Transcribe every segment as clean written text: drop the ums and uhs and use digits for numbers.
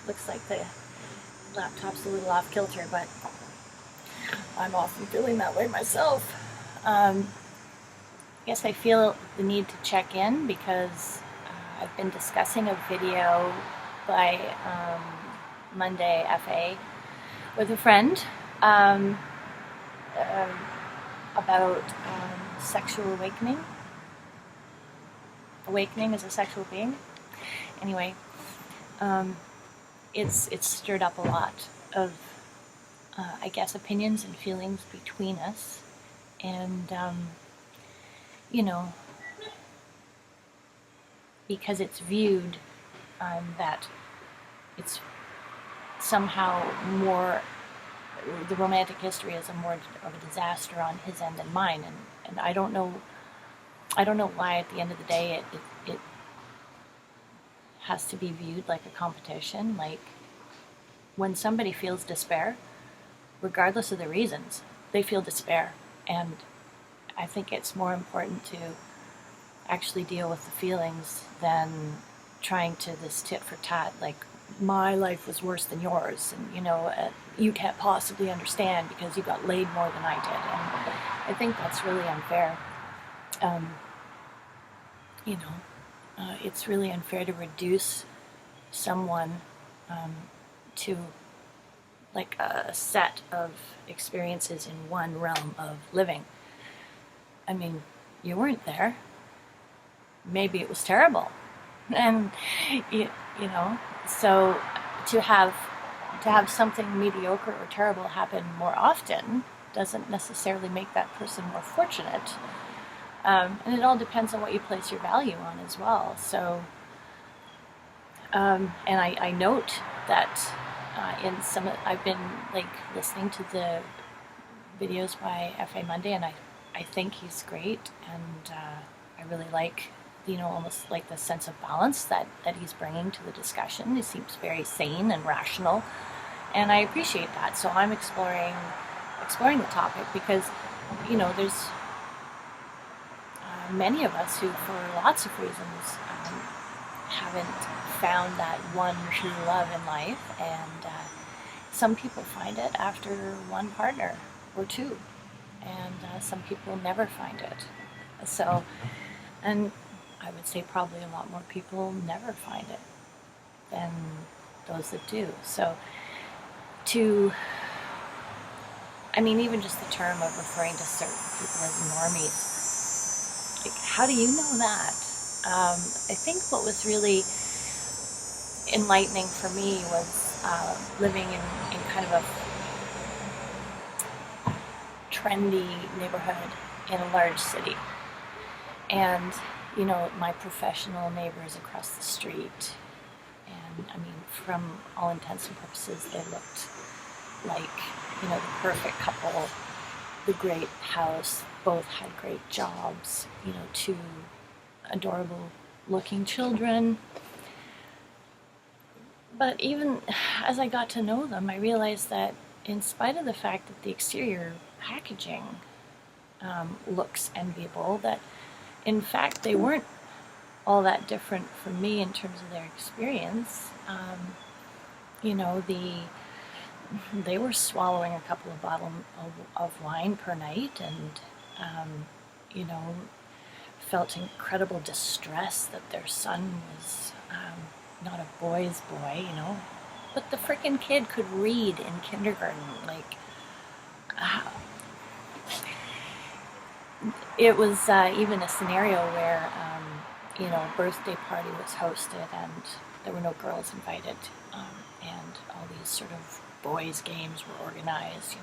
Looks like the laptop's a little off kilter, but I'm often feeling that way myself. I guess I feel the need to check in because I've been discussing a video by Monday FA with a friend about sexual awakening. Awakening as a sexual being. Anyway, it's stirred up a lot of, I guess, opinions and feelings between us, and you know, because it's viewed that it's somehow more, the romantic history is more of a disaster on his end than mine, and I don't know why at the end of the day it has to be viewed like a competition. Like, when somebody feels despair, regardless of the reasons, they feel despair, and I think it's more important to actually deal with the feelings than trying to this tit for tat, like, my life was worse than yours, and you can't possibly understand because you got laid more than I did. And I think that's really unfair. It's really unfair to reduce someone to like a set of experiences in one realm of living. I mean, you weren't there. Maybe it was terrible, and so to have something mediocre or terrible happen more often doesn't necessarily make that person more fortunate. And it all depends on what you place your value on as well. So, and I note that in some, I've been like listening to the videos by F.A. Monday, and I think he's great, and I really like, almost like the sense of balance that he's bringing to the discussion. He seems very sane and rational, and I appreciate that. So I'm exploring the topic because, there's many of us who, for lots of reasons, haven't found that one true love in life, and some people find it after one partner or two, and some people never find it. So, and I would say probably a lot more people never find it than those that do. So even just the term of referring to certain people as normies, like, how do you know that? I think what was really enlightening for me was living in kind of a trendy neighborhood in a large city. And, my professional neighbors across the street, and from all intents and purposes, they looked like, the perfect couple, the great house, both had great jobs, two adorable looking children. But even as I got to know them, I realized that in spite of the fact that the exterior packaging looks enviable, that in fact they weren't all that different from me in terms of their experience. They were swallowing a couple of bottles of wine per night, and felt incredible distress that their son was not a boy's boy, but the frickin' kid could read in kindergarten. Like, it was even a scenario where a birthday party was hosted, and there were no girls invited, and all these sort of boys' games were organized,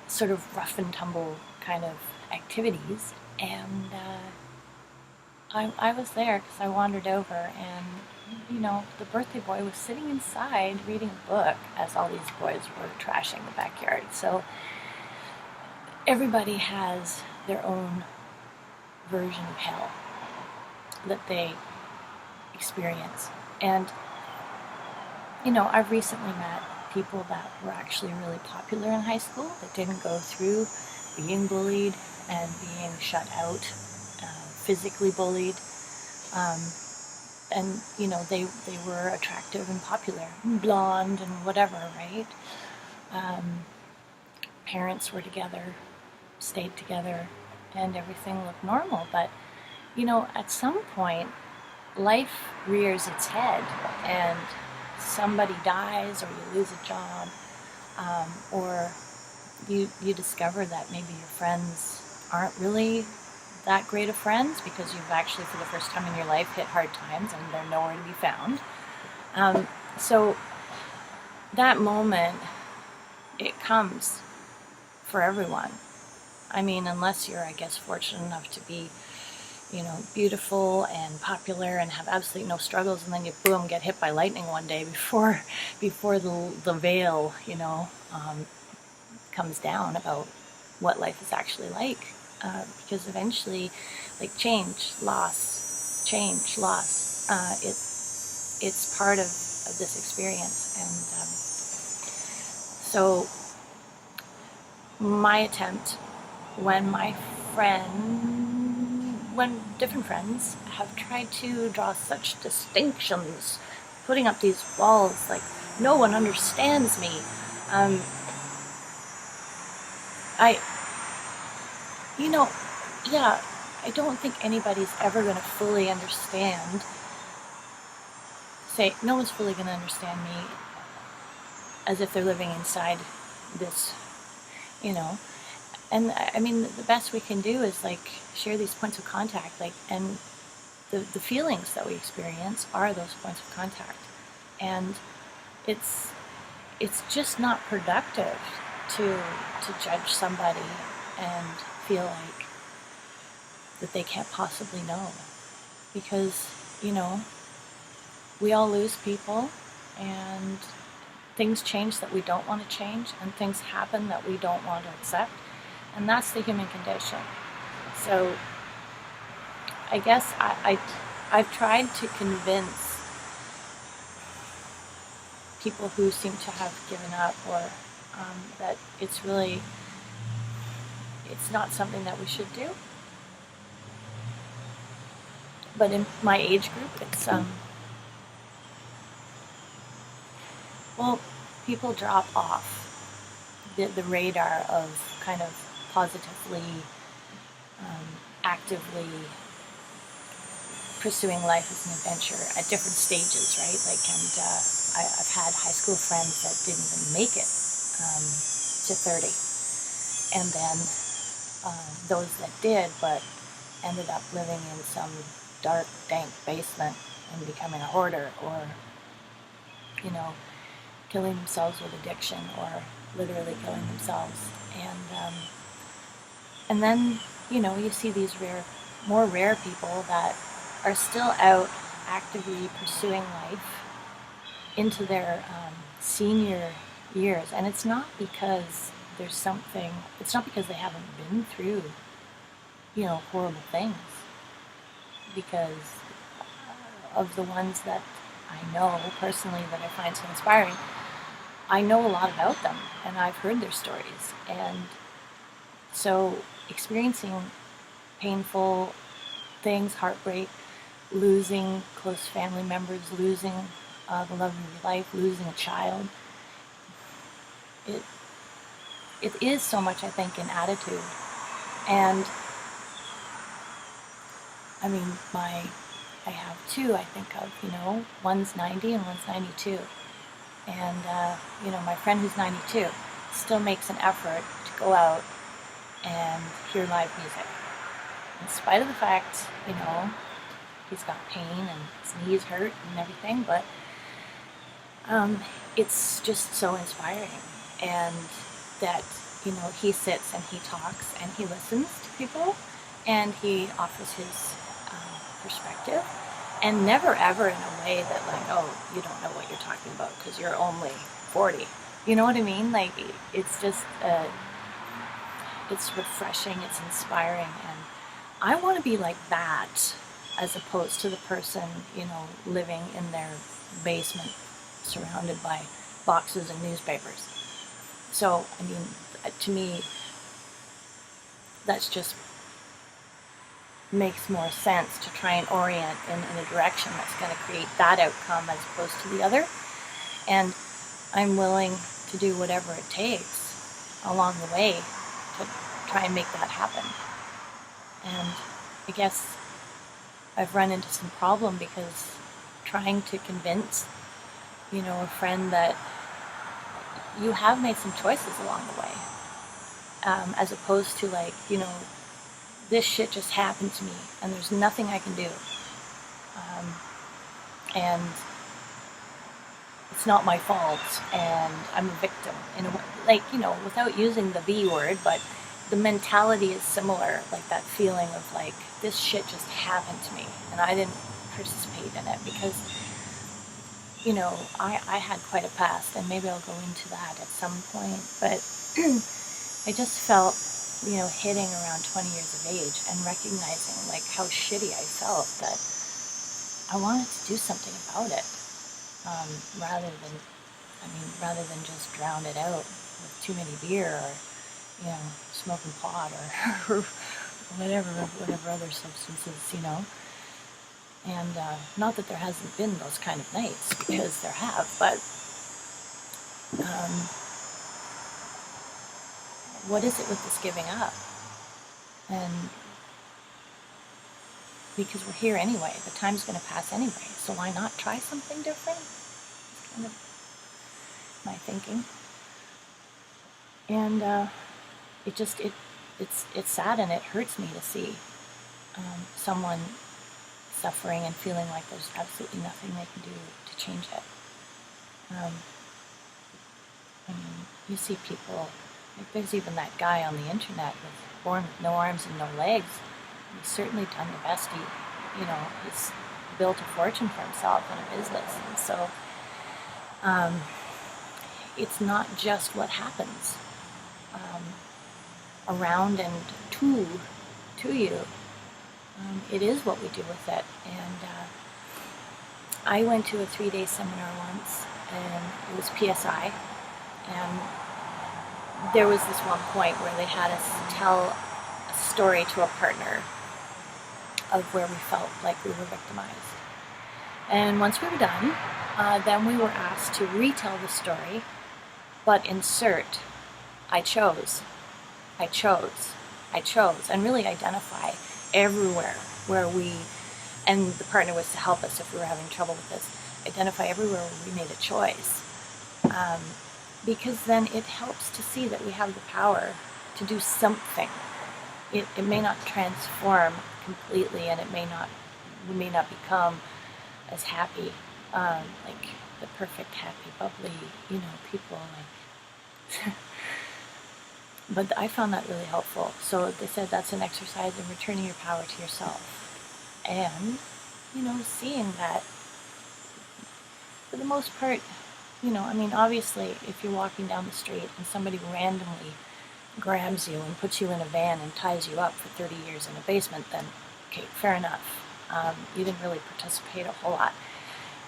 sort of rough and tumble kind of activities. And I was there because I wandered over, and the birthday boy was sitting inside reading a book as all these boys were trashing the backyard. So everybody has their own version of hell that they experience. And I've recently met people that were actually really popular in high school that didn't go through being bullied and being shut out, physically bullied, and they were attractive and popular, blonde and whatever, right? Parents were together, stayed together, and everything looked normal. But at some point, life rears its head, and somebody dies, or you lose a job, or you discover that maybe your friends aren't really that great of friends, because you've actually, for the first time in your life, hit hard times and they're nowhere to be found. So that moment, it comes for everyone. I mean, unless you're, I guess, fortunate enough to be, beautiful and popular and have absolutely no struggles, and then you, boom, get hit by lightning one day before the veil, comes down about what life is actually like. Because eventually, like change, loss, it's part of this experience. And so my attempt, when different friends have tried to draw such distinctions, putting up these walls like no one understands me, I don't think anybody's ever going to fully understand. No one's fully going to understand me as if they're living inside this, And I mean, the best we can do is like share these points of contact, and the feelings that we experience are those points of contact. And it's just not productive to judge somebody and feel like that they can't possibly know, because we all lose people, and things change that we don't want to change, and things happen that we don't want to accept, and that's the human condition. So I guess I've tried to convince people who seem to have given up, or that it's not something that we should do. But in my age group, it's people drop off the radar of kind of positively, actively pursuing life as an adventure at different stages, right? I've had high school friends that didn't even make it to 30, and then those that did, but ended up living in some dark, dank basement and becoming a hoarder, or killing themselves with addiction, or literally killing themselves. And then you see these more rare people that are still out actively pursuing life into their senior years, and it's not because it's not because they haven't been through horrible things, because of the ones that I know personally that I find so inspiring. I know a lot about them, and I've heard their stories, and so experiencing painful things, heartbreak, losing close family members, losing the love of your life, losing a child, it is so much, I think, in attitude. And I mean, I have two, I think of, one's 90 and one's 92. And, my friend who's 92 still makes an effort to go out and hear live music. In spite of the fact, he's got pain and his knees hurt and everything, but it's just so inspiring. And that, he sits and he talks and he listens to people and he offers his perspective, and never ever in a way that you don't know what you're talking about because you're only 40. You know what I mean? It's just it's refreshing, it's inspiring, and I want to be like that, as opposed to the person living in their basement surrounded by boxes and newspapers. So I mean, to me, that's just makes more sense to try and orient in a direction that's going to create that outcome as opposed to the other. And I'm willing to do whatever it takes along the way to try and make that happen. And I guess I've run into some problem because trying to convince, a friend that you have made some choices along the way, as opposed to this shit just happened to me and there's nothing I can do. And it's not my fault and I'm a victim in a way, without using the V word, but the mentality is similar, like that feeling of this shit just happened to me and I didn't participate in it because, I had quite a past, and maybe I'll go into that at some point, but I just felt, hitting around 20 years of age and recognizing how shitty I felt, that I wanted to do something about it, rather than just drown it out with too many beer or, smoking pot or whatever other substances, And not that there hasn't been those kind of nights, because there have, but what is it with this giving up? And because we're here anyway, the time's going to pass anyway, so why not try something different? It's kind of my thinking. And it's sad and it hurts me to see someone suffering and feeling like there's absolutely nothing they can do to change it. You see people, there's even that guy on the internet who's born with no arms and no legs. He's certainly done the best he's built a fortune for himself and a business. And so it's not just what happens around and to you. It is what we do with it. And I went to a 3-day seminar once, and it was PSI, and there was this one point where they had us tell a story to a partner of where we felt like we were victimized. And once we were done, then we were asked to retell the story, but insert I chose, and really identify everywhere where and the partner was to help us if we were having trouble with this, identify everywhere where we made a choice. Because then it helps to see that we have the power to do something. It may not transform completely, and we may not become as happy, like the perfect, happy, bubbly, people. But I found that really helpful. So they said that's an exercise in returning your power to yourself. And, seeing that, for the most part, obviously, if you're walking down the street and somebody randomly grabs you and puts you in a van and ties you up for 30 years in a basement, then, okay, fair enough. You didn't really participate a whole lot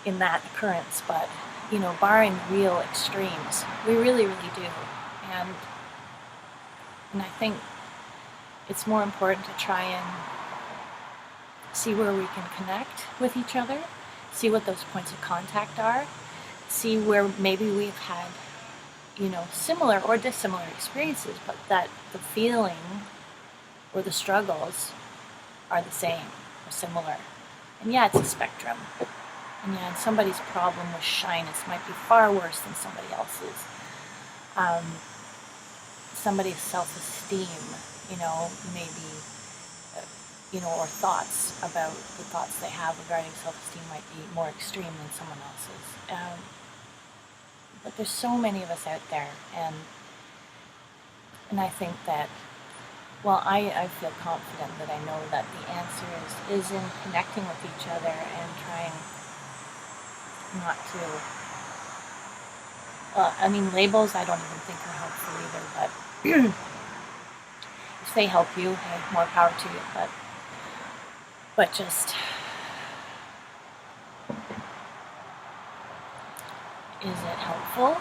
in that occurrence, but, barring real extremes, we really, really do. And I think it's more important to try and see where we can connect with each other, see what those points of contact are, see where maybe we've had, similar or dissimilar experiences, but that the feeling or the struggles are the same or similar. And yeah, it's a spectrum. And yeah, and somebody's problem with shyness might be far worse than somebody else's. Somebody's self-esteem, maybe, or thoughts about the thoughts they have regarding self-esteem might be more extreme than someone else's. But there's so many of us out there, and I think that, I feel confident that I know that the answer is in connecting with each other and trying not to, labels I don't even think are helpful either, but if they help you, hey, more power to you, but just, is it helpful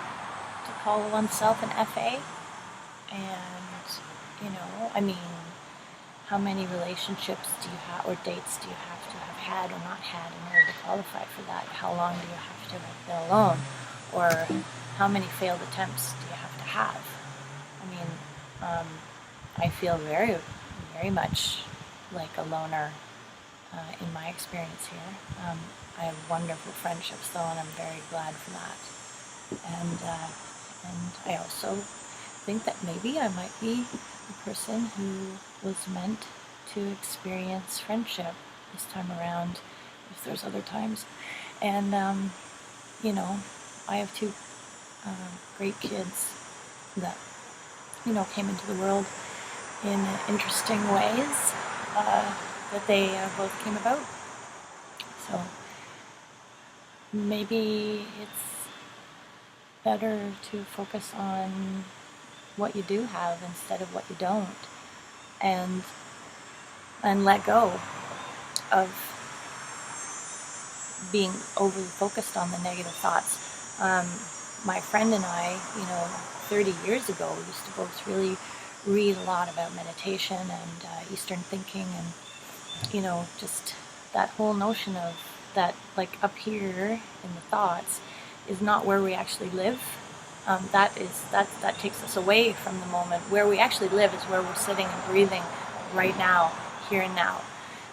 to call oneself an FA? And, how many relationships do you have, or dates do you have to have had or not had in order to qualify for that? How long do you have to have been alone? Or how many failed attempts do you have to have? I mean, I feel very, very much like a loner in my experience here. I have wonderful friendships though, and I'm very glad for that. And I also think that maybe I might be a person who was meant to experience friendship this time around, if there's other times. And, you know, I have two great kids that, you know, came into the world in interesting ways that they both came about. So maybe it's better to focus on what you do have instead of what you don't, and let go of being overly focused on the negative thoughts. My friend and I, you know, 30 years ago, we used to both really read a lot about meditation and Eastern thinking, and, you know, just that whole notion of that, like, up here in the thoughts is not where we actually live. That takes us away from the moment. Where we actually live is where we're sitting and breathing right now, here and now.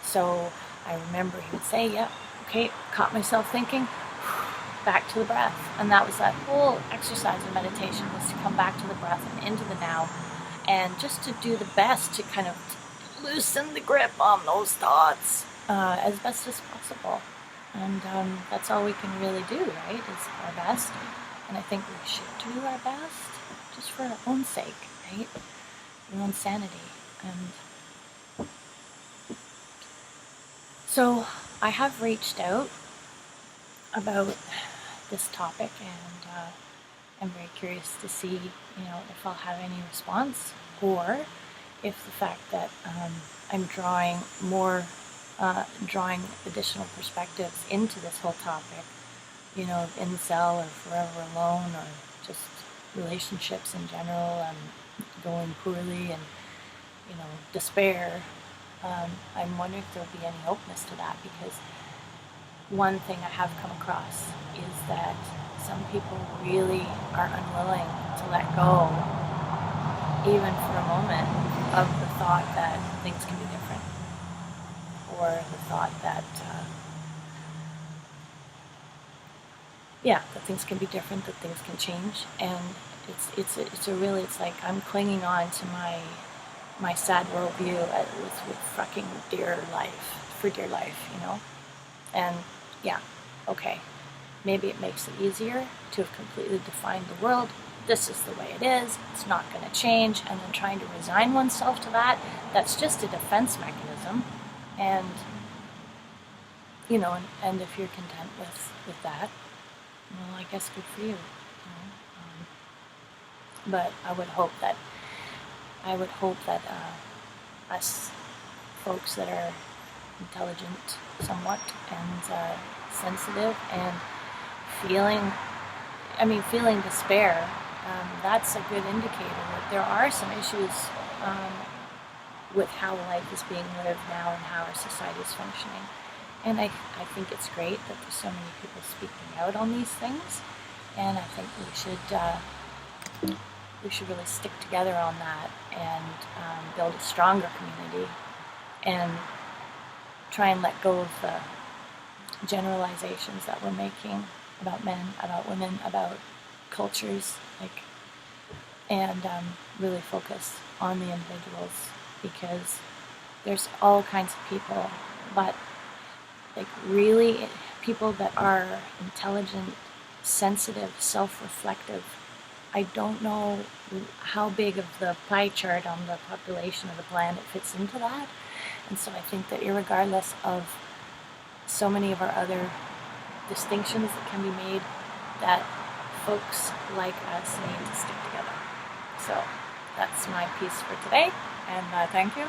So I remember he would say, yeah, okay, caught myself thinking, back to the breath. And that was that whole exercise of meditation, was to come back to the breath and into the now, and just to do the best to kind of loosen the grip on those thoughts as best as possible. And that's all we can really do, right, is our best. And I think we should do our best just for our own sake, right? Your own sanity. And so I have reached out about this topic, and I'm very curious to see, you know, if I'll have any response, or if the fact that I'm drawing additional perspectives into this whole topic, you know, incel or forever alone, or just relationships in general and going poorly, and, you know, despair. I'm wondering if there'll be any openness to that, because one thing I have come across is that some people really are unwilling to let go, even for a moment, of the thought that things can be different, or the thought that that things can be different, that things can change. And it's like I'm clinging on to my sad worldview with fucking dear life, you know. And yeah, okay, maybe it makes it easier to have completely defined the world. This is the way it is, it's not going to change, and then trying to resign oneself to that, that's just a defense mechanism. And, you know, and if you're content with that, well, I guess good for you, you know? But I would hope that us folks that are intelligent somewhat, and sensitive, and feeling despair, that's a good indicator that there are some issues with how life is being lived now and how our society is functioning. And I think it's great that there's so many people speaking out on these things, and I think we should really stick together on that, and build a stronger community, and try and let go of the generalizations that we're making about men, about women, about cultures, and really focus on the individuals, because there's all kinds of people, but really people that are intelligent, sensitive, self-reflective. I don't know how big of the pie chart on the population of the planet fits into that. And so I think that irregardless of so many of our other distinctions that can be made, that folks like us need to stick together. So that's my piece for today, and thank you.